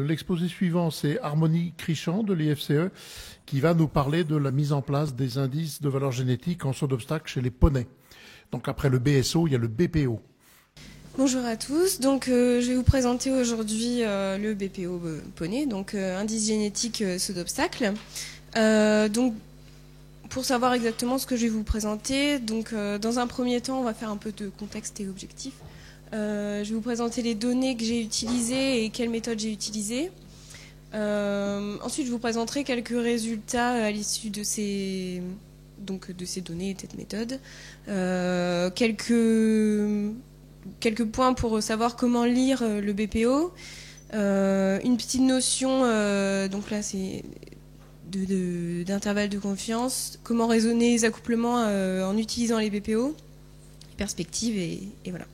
L'exposé suivant, c'est Harmonie Crichant de l'IFCE qui va nous parler de la mise en place des indices de valeur génétique en saut d'obstacle chez les poneys. Donc après le BSO, il y a le BPO. Bonjour à tous, donc je vais vous présenter aujourd'hui le BPO poney, donc indice génétique saut d'obstacle. Donc pour savoir exactement ce que je vais vous présenter, donc dans un premier temps on va faire un peu de contexte et objectif. Je vais vous présenter les données que j'ai utilisées et quelles méthodes j'ai utilisées. Ensuite je vous présenterai quelques résultats à l'issue de ces données et de cette méthode. Quelques points pour savoir comment lire le BPO. Une petite notion, donc là c'est d'intervalle de confiance. Comment raisonner les accouplements en utilisant les BPO. Perspective et voilà.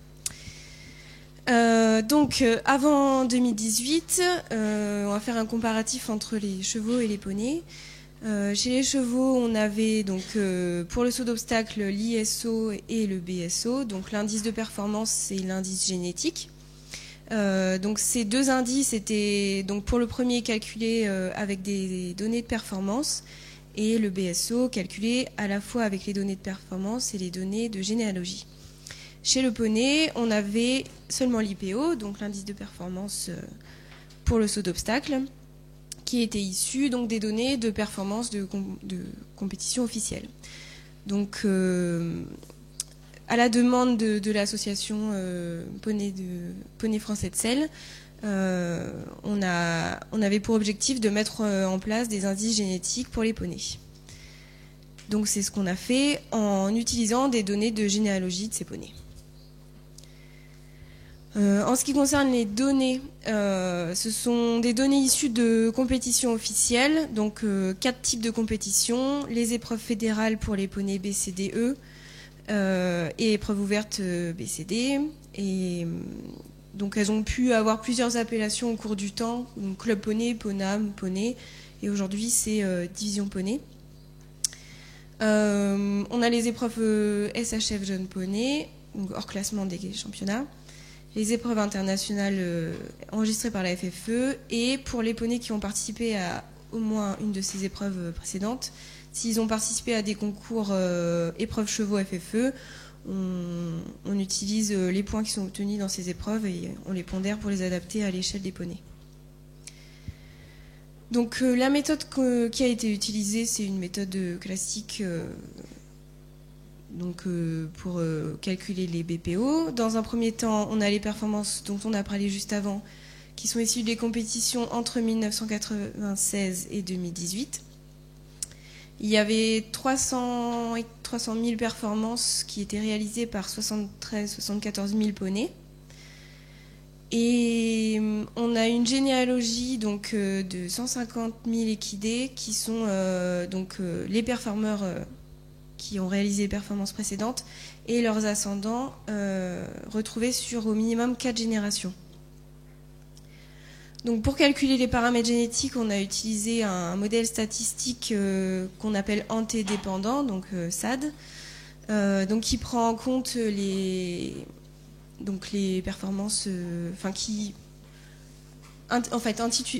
Donc avant 2018, on va faire un comparatif entre les chevaux et les poneys. Chez les chevaux, on avait donc pour le saut d'obstacle l'ISO et le BSO, donc l'indice de performance et l'indice génétique. Donc ces deux indices étaient donc pour le premier calculé avec des données de performance et le BSO calculé à la fois avec les données de performance et les données de généalogie. Chez le poney, on avait seulement l'IPO, donc l'indice de performance pour le saut d'obstacle, qui était issu donc des données de performance de compétition officielle. Donc, à la demande de l'association Poney Français de Selle, on avait pour objectif de mettre en place des indices génétiques pour les poneys. Donc, c'est ce qu'on a fait en utilisant des données de généalogie de ces poneys. En ce qui concerne les données, ce sont des données issues de compétitions officielles, donc 4 types de compétitions, les épreuves fédérales pour les poneys BCDE et épreuves ouvertes BCD. Et donc elles ont pu avoir plusieurs appellations au cours du temps, donc Club Poney, Ponam, Poney, et aujourd'hui c'est Division Poney. On a les épreuves SHF Jeune Poney, donc hors classement des championnats. Les épreuves internationales enregistrées par la FFE et pour les poneys qui ont participé à au moins une de ces épreuves précédentes, s'ils ont participé à des concours épreuves chevaux FFE, on utilise les points qui sont obtenus dans ces épreuves et on les pondère pour les adapter à l'échelle des poneys. Donc la méthode qui a été utilisée, c'est une méthode classique pour calculer les BPO. Dans un premier temps, on a les performances dont on a parlé juste avant, qui sont issues des compétitions entre 1996 et 2018. Il y avait 300 000 performances qui étaient réalisées par 74 000 poneys. Et on a une généalogie donc, de 150 000 équidés qui sont les performeurs qui ont réalisé les performances précédentes et leurs ascendants retrouvés sur au minimum 4 générations. Donc pour calculer les paramètres génétiques, on a utilisé un modèle statistique qu'on appelle antidépendant, donc SAD, qui prend en compte les performances,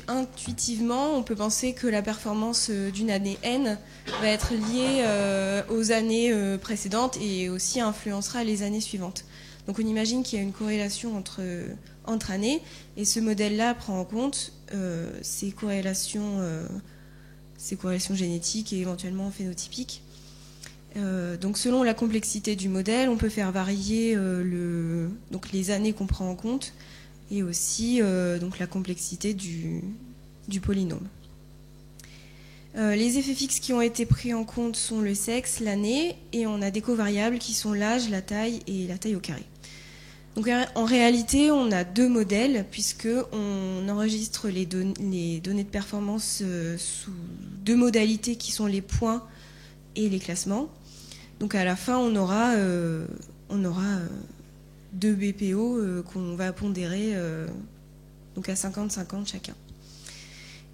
intuitivement, on peut penser que la performance d'une année N va être liée aux années précédentes et aussi influencera les années suivantes. Donc on imagine qu'il y a une corrélation entre années et ce modèle-là prend en compte ces corrélations génétiques et éventuellement phénotypiques. Donc selon la complexité du modèle, on peut faire varier les années qu'on prend en compte et aussi la complexité du polynôme. Les effets fixes qui ont été pris en compte sont le sexe, l'année, et on a des covariables qui sont l'âge, la taille et la taille au carré. Donc en réalité, on a deux modèles puisqu'on enregistre les données de performance sous deux modalités qui sont les points et les classements. Donc à la fin, on aura deux BPO qu'on va pondérer donc à 50-50 chacun.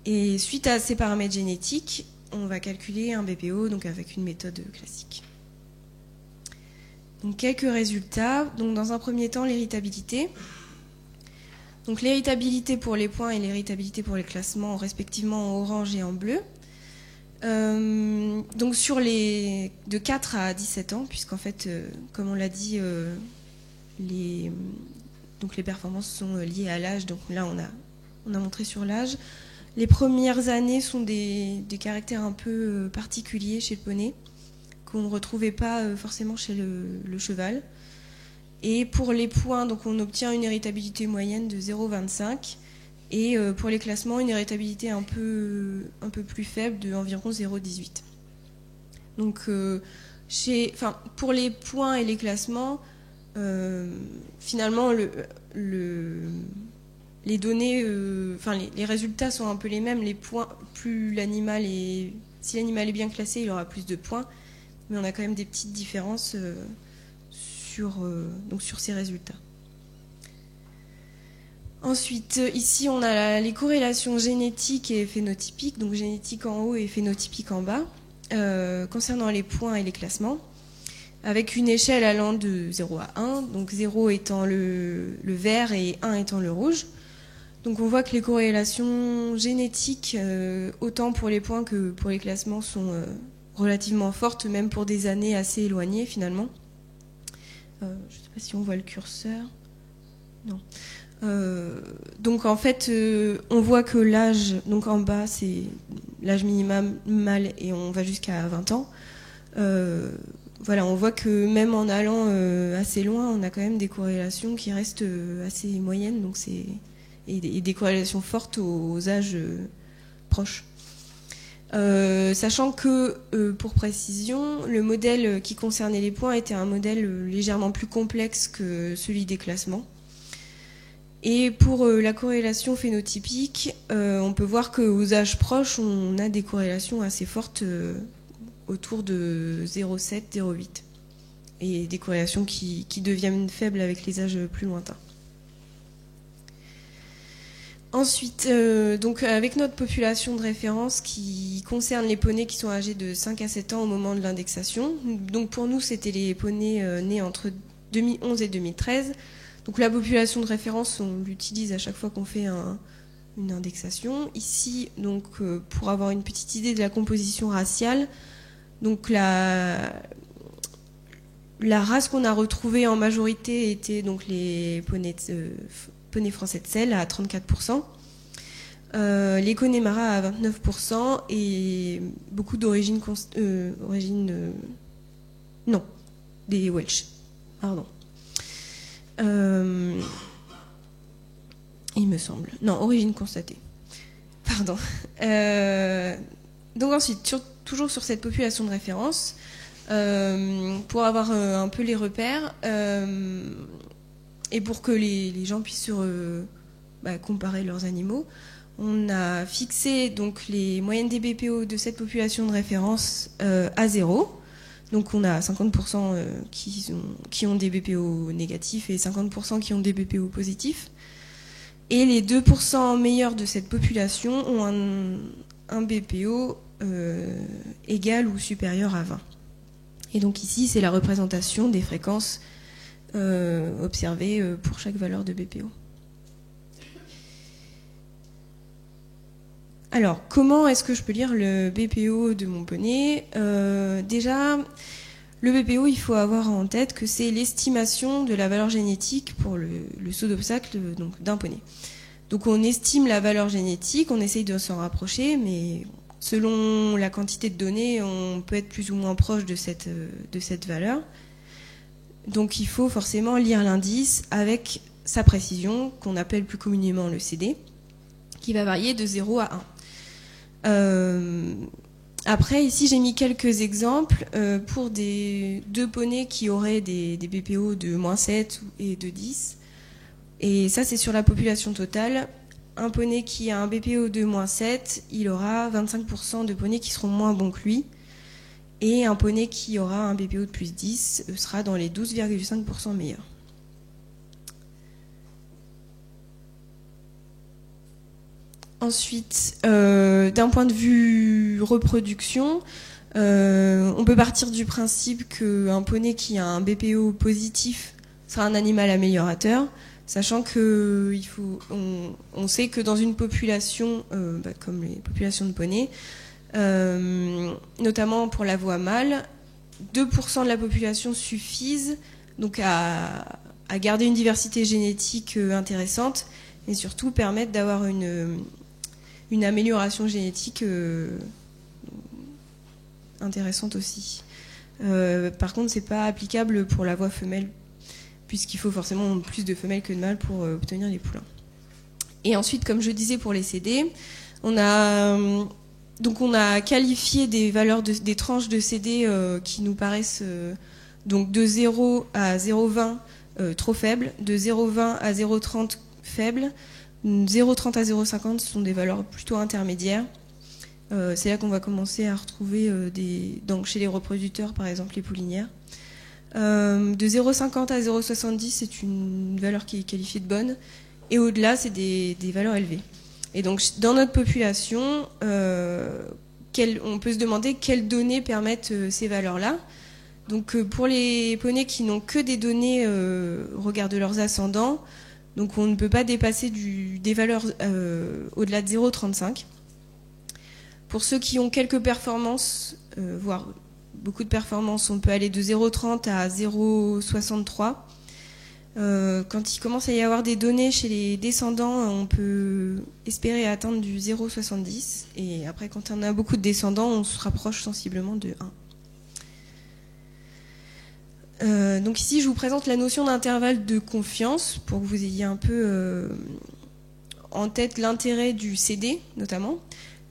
Et suite à ces paramètres génétiques, on va calculer un BPO donc avec une méthode classique. Donc quelques résultats. Donc dans un premier temps, l'héritabilité. Donc l'héritabilité pour les points et l'héritabilité pour les classements, respectivement en orange et en bleu. Donc sur les de 4 à 17 ans, puisqu'en fait, comme on l'a dit, les performances sont liées à l'âge. Donc là, on a montré sur l'âge. Les premières années sont des caractères un peu particuliers chez le poney, qu'on ne retrouvait pas forcément chez le cheval. Et pour les points, donc on obtient une héritabilité moyenne de 0,25. Et pour les classements, une héritabilité un peu plus faible de environ 0,18. Donc pour les points et les classements, finalement, les données, les résultats sont un peu les mêmes. Les points, si l'animal est bien classé, il aura plus de points, mais on a quand même des petites différences sur ces résultats. Ensuite, ici, on a les corrélations génétiques et phénotypiques, donc génétique en haut et phénotypique en bas, concernant les points et les classements, avec une échelle allant de 0 à 1, donc 0 étant le vert et 1 étant le rouge. Donc on voit que les corrélations génétiques, autant pour les points que pour les classements, sont relativement fortes, même pour des années assez éloignées finalement. Je ne sais pas si on voit le curseur. Non. Donc en fait, on voit que l'âge, donc en bas c'est l'âge minimal et on va jusqu'à 20 ans. Voilà, on voit que même en allant assez loin, on a quand même des corrélations qui restent assez moyennes, donc et des corrélations fortes aux âges proches. Sachant que, pour précision, le modèle qui concernait les points était un modèle légèrement plus complexe que celui des classements. Et pour la corrélation phénotypique, on peut voir qu'aux âges proches, on a des corrélations assez fortes autour de 0,7, 0,8. Et des corrélations qui deviennent faibles avec les âges plus lointains. Ensuite, donc avec notre population de référence qui concerne les poneys qui sont âgés de 5 à 7 ans au moment de l'indexation. Donc pour nous, c'était les poneys nés entre 2011 et 2013. Donc la population de référence, on l'utilise à chaque fois qu'on fait une indexation. Ici, donc, pour avoir une petite idée de la composition raciale, donc la race qu'on a retrouvée en majorité était donc les poneys français de selle à 34%, les Connemara à 29% et beaucoup d'origine des Welsh. Pardon. Il me semble. Non, origine constatée. Pardon. Donc ensuite, toujours sur cette population de référence, pour avoir un peu les repères, et pour que les gens puissent comparer leurs animaux, on a fixé donc les moyennes des BPO de cette population de référence à 0. Donc on a 50% qui ont des BPO négatifs et 50% qui ont des BPO positifs. Et les 2% meilleurs de cette population ont un BPO égal ou supérieur à 20. Et donc ici, c'est la représentation des fréquences observées pour chaque valeur de BPO. Alors, comment est-ce que je peux lire le BPO de mon poney ? Déjà, le BPO, il faut avoir en tête que c'est l'estimation de la valeur génétique pour le saut d'obstacle d'un poney. Donc on estime la valeur génétique, on essaye de s'en rapprocher, mais selon la quantité de données, on peut être plus ou moins proche de cette valeur. Donc il faut forcément lire l'indice avec sa précision, qu'on appelle plus communément le CD, qui va varier de 0 à 1. Après, ici, j'ai mis quelques exemples pour deux poneys qui auraient des BPO de -7 et de 10. Et ça, c'est sur la population totale. Un poney qui a un BPO de -7, il aura 25% de poneys qui seront moins bons que lui. Et un poney qui aura un BPO de +10 sera dans les 12,5% meilleurs. Ensuite, d'un point de vue reproduction, on peut partir du principe qu'un poney qui a un BPO positif sera un animal améliorateur. sachant que on sait que dans une population, comme les populations de poneys, notamment pour la voie mâle, 2% de la population suffisent donc à garder une diversité génétique intéressante, et surtout permettre d'avoir une amélioration génétique intéressante aussi. Par contre, c'est pas applicable pour la voie femelle, puisqu'il faut forcément plus de femelles que de mâles pour obtenir les poulains. Et ensuite, comme je disais pour les CD, on a qualifié des valeurs des tranches de CD qui nous paraissent donc de 0 à 0,20 trop faibles, de 0,20 à 0,30 faibles, 0,30 à 0,50 sont des valeurs plutôt intermédiaires. C'est là qu'on va commencer à retrouver donc chez les reproducteurs, par exemple les poulinières. De 0,50 à 0,70, c'est une valeur qui est qualifiée de bonne, et au-delà, c'est des valeurs élevées. Et donc, dans notre population, on peut se demander quelles données permettent ces valeurs-là. Donc, pour les poneys qui n'ont que des données au regard de leurs ascendants, donc on ne peut pas dépasser des valeurs au-delà de 0,35. Pour ceux qui ont quelques performances, voire beaucoup de performances, on peut aller de 0,30 à 0,63. Quand il commence à y avoir des données chez les descendants, on peut espérer atteindre du 0,70. Et après, quand on a beaucoup de descendants, on se rapproche sensiblement de 1. Donc ici, je vous présente la notion d'intervalle de confiance pour que vous ayez un peu en tête l'intérêt du CD, notamment.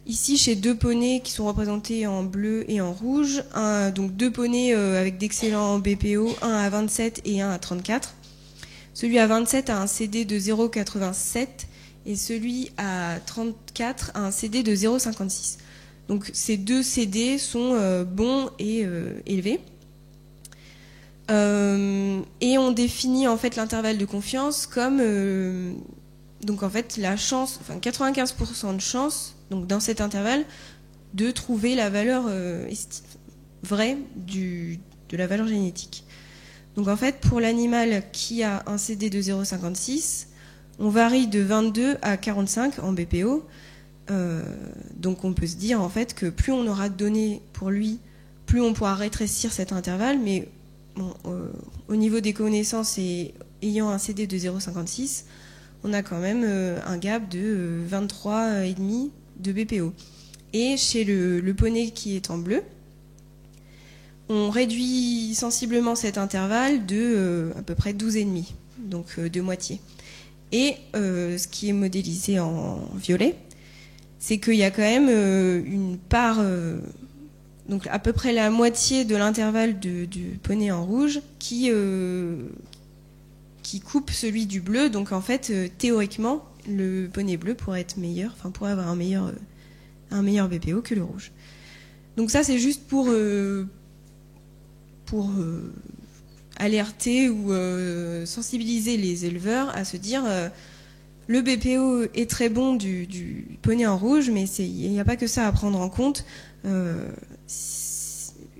Ici, chez deux poneys qui sont représentés en bleu et en rouge, donc deux poneys avec d'excellents BPO, un à 27 et un à 34. Celui à 27 a un CD de 0,87 et celui à 34 a un CD de 0,56. Donc ces deux CD sont bons et élevés. Et on définit en fait l'intervalle de confiance comme donc en fait la chance, enfin 95% de chance, donc dans cet intervalle, de trouver la valeur vraie de la valeur génétique. Donc en fait, pour l'animal qui a un CD de 0,56, on varie de 22 à 45 en BPO. Donc on peut se dire en fait que plus on aura de données pour lui, plus on pourra rétrécir cet intervalle. Mais bon, au niveau des connaissances et ayant un CD de 0,56, on a quand même un gap de 23,5 de BPO. Et chez le poney qui est en bleu, on réduit sensiblement cet intervalle de à peu près 12,5, donc de moitié. Et ce qui est modélisé en violet, c'est qu'il y a quand même une part, donc à peu près la moitié de l'intervalle du poney en rouge qui coupe celui du bleu. Donc en fait, théoriquement, le poney bleu pourrait être meilleur, enfin pourrait avoir un meilleur BPO que le rouge. Donc ça, c'est juste pour alerter ou sensibiliser les éleveurs à se dire le BPO est très bon du poney en rouge, mais il n'y a pas que ça à prendre en compte.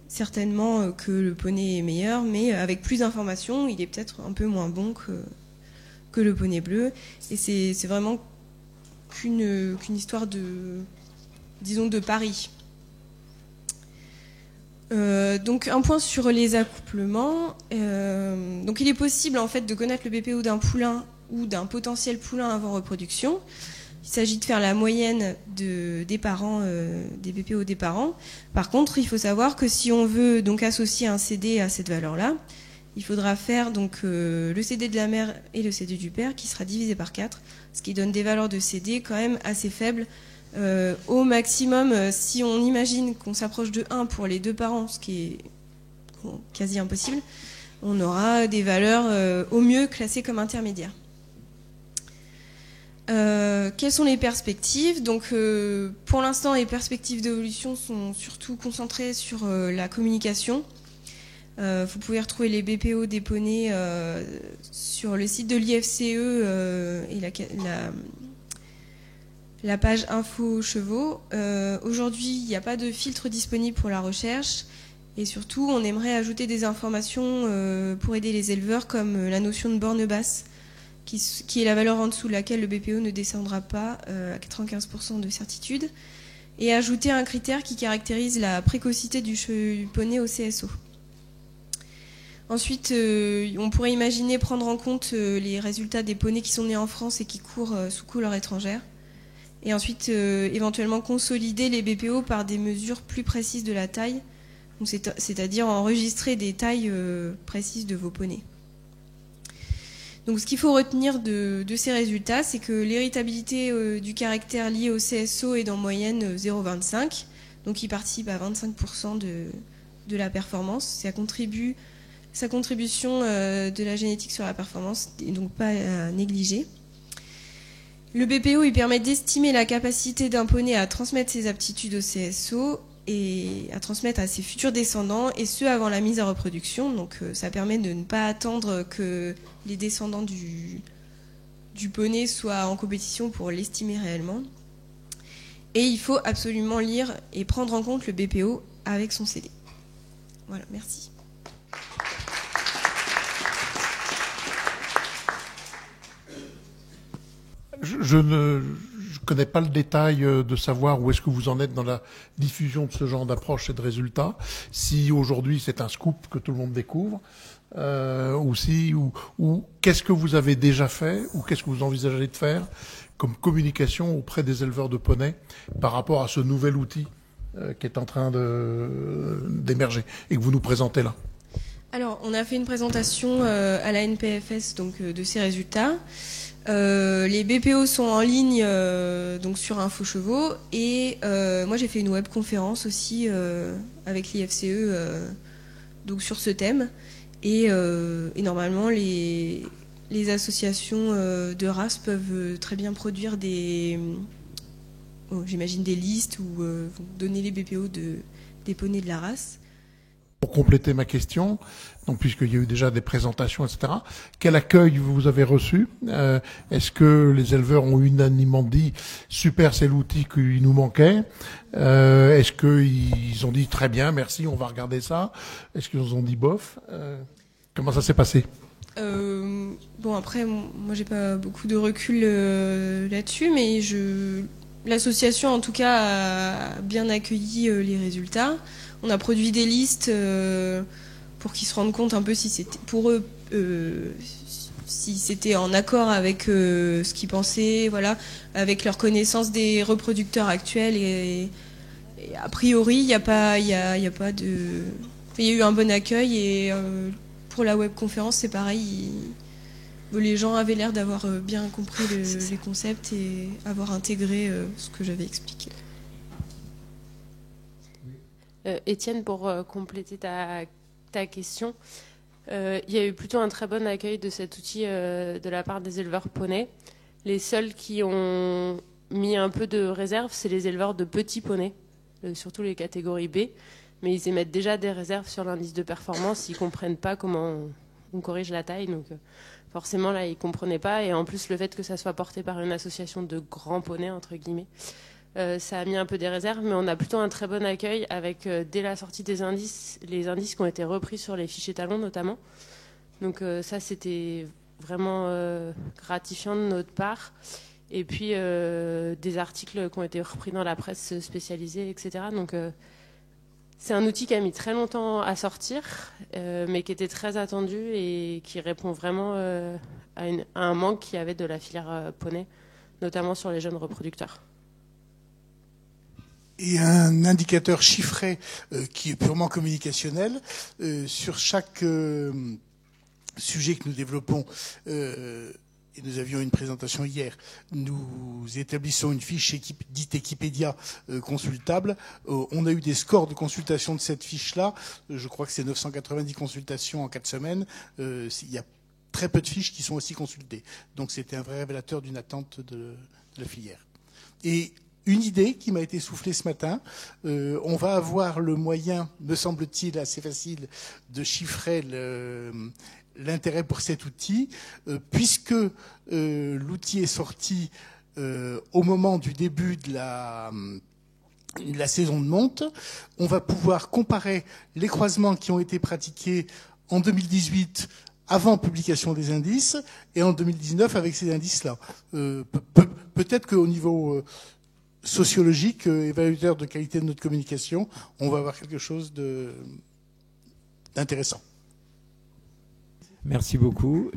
Certainement que le poney est meilleur, mais avec plus d'informations, il est peut-être un peu moins bon que le poney bleu. Et c'est vraiment qu'une histoire de pari. Donc un point sur les accouplements. Donc il est possible en fait de connaître le BPO d'un poulain ou d'un potentiel poulain avant reproduction. Il s'agit de faire la moyenne des parents, des BPO des parents. Par contre, il faut savoir que si on veut donc associer un CD à cette valeur-là, il faudra faire donc le CD de la mère et le CD du père qui sera divisé par 4, ce qui donne des valeurs de CD quand même assez faibles. Au maximum, si on imagine qu'on s'approche de 1 pour les deux parents, ce qui est quasi impossible, on aura des valeurs au mieux classées comme intermédiaires. Quelles sont les perspectives? Donc, pour l'instant, les perspectives d'évolution sont surtout concentrées sur la communication. Vous pouvez retrouver les BPO des poneys sur le site de l'IFCE et la page Info Chevaux. Aujourd'hui, il n'y a pas de filtre disponible pour la recherche. Et surtout, on aimerait ajouter des informations pour aider les éleveurs, comme la notion de borne basse, qui est la valeur en dessous de laquelle le BPO ne descendra pas à 95% de certitude, et ajouter un critère qui caractérise la précocité du poney au CSO. Ensuite, on pourrait imaginer prendre en compte les résultats des poneys qui sont nés en France et qui courent sous couleur étrangère. Et ensuite, éventuellement consolider les BPO par des mesures plus précises de la taille, c'est-à-dire enregistrer des tailles précises de vos poneys. Donc ce qu'il faut retenir de ces résultats, c'est que l'héritabilité du caractère lié au CSO est en moyenne 0,25, donc il participe à 25% de la performance. Sa contribution de la génétique sur la performance n'est donc pas à négliger. Le BPO, il permet d'estimer la capacité d'un poney à transmettre ses aptitudes au CSO et à transmettre à ses futurs descendants, et ce avant la mise à reproduction. Donc ça permet de ne pas attendre que les descendants du poney soient en compétition pour l'estimer réellement. Et il faut absolument lire et prendre en compte le BPO avec son CD. Voilà, merci. Je ne connais pas le détail de savoir où est-ce que vous en êtes dans la diffusion de ce genre d'approche et de résultats. Si aujourd'hui c'est un scoop que tout le monde découvre, ou qu'est-ce que vous avez déjà fait, ou qu'est-ce que vous envisagez de faire comme communication auprès des éleveurs de poneys par rapport à ce nouvel outil qui est en train d'émerger et que vous nous présentez là. Alors, on a fait une présentation à la NPFS donc, de ces résultats. Les BPO sont en ligne donc sur InfoChevaux, et moi j'ai fait une webconférence aussi avec l'IFCE donc sur ce thème, et normalement les associations de races peuvent très bien produire j'imagine des listes ou donner les BPO des poneys de la race. Pour compléter ma question, donc puisqu'il y a eu déjà des présentations, etc., quel accueil vous avez reçu? Est-ce que les éleveurs ont unanimement dit « super, c'est l'outil qui nous manquait » Est-ce qu'ils ont dit « très bien, merci, on va regarder ça » Est-ce qu'ils ont dit « bof » Comment ça s'est passé? Bon, après, moi j'ai pas beaucoup de recul là-dessus, mais l'association en tout cas a bien accueilli les résultats. On a produit des listes pour qu'ils se rendent compte un peu si c'était pour eux, si c'était en accord avec ce qu'ils pensaient, voilà, avec leur connaissance des reproducteurs actuels, et a priori il y a eu un bon accueil, et pour la webconférence c'est pareil. Les gens avaient l'air d'avoir bien compris les concepts et avoir intégré ce que j'avais expliqué. Étienne, pour compléter ta question, il y a eu plutôt un très bon accueil de cet outil de la part des éleveurs poneys. Les seuls qui ont mis un peu de réserve, c'est les éleveurs de petits poneys, surtout les catégories B, mais ils émettent déjà des réserves sur l'indice de performance. Ils ne comprennent pas comment on corrige la taille, donc forcément là ils ne comprenaient pas, et en plus le fait que ça soit porté par une association de grands poneys entre guillemets, ça a mis un peu des réserves, mais on a plutôt un très bon accueil avec, dès la sortie des indices, les indices qui ont été repris sur les fichiers talons notamment. Donc ça, c'était vraiment gratifiant de notre part. Et puis, des articles qui ont été repris dans la presse spécialisée, etc. Donc, c'est un outil qui a mis très longtemps à sortir, mais qui était très attendu et qui répond vraiment à un manque qu'il y avait de la filière poney, notamment sur les jeunes reproducteurs. Et un indicateur chiffré qui est purement communicationnel sur chaque sujet que nous développons. Et nous avions une présentation hier. Nous établissons une fiche dite Wikipédia consultable. On a eu des scores de consultation de cette fiche-là. Je crois que c'est 990 consultations en 4 semaines. Il y a très peu de fiches qui sont aussi consultées. Donc c'était un vrai révélateur d'une attente de la filière. Et une idée qui m'a été soufflée ce matin, on va avoir le moyen, me semble-t-il assez facile, de chiffrer l'intérêt pour cet outil, puisque l'outil est sorti au moment du début de la saison de monte. On va pouvoir comparer les croisements qui ont été pratiqués en 2018 avant publication des indices et en 2019 avec ces indices-là. Peut-être qu'au niveau sociologique, évaluateur de qualité de notre communication, on va avoir quelque chose d'intéressant. Merci beaucoup.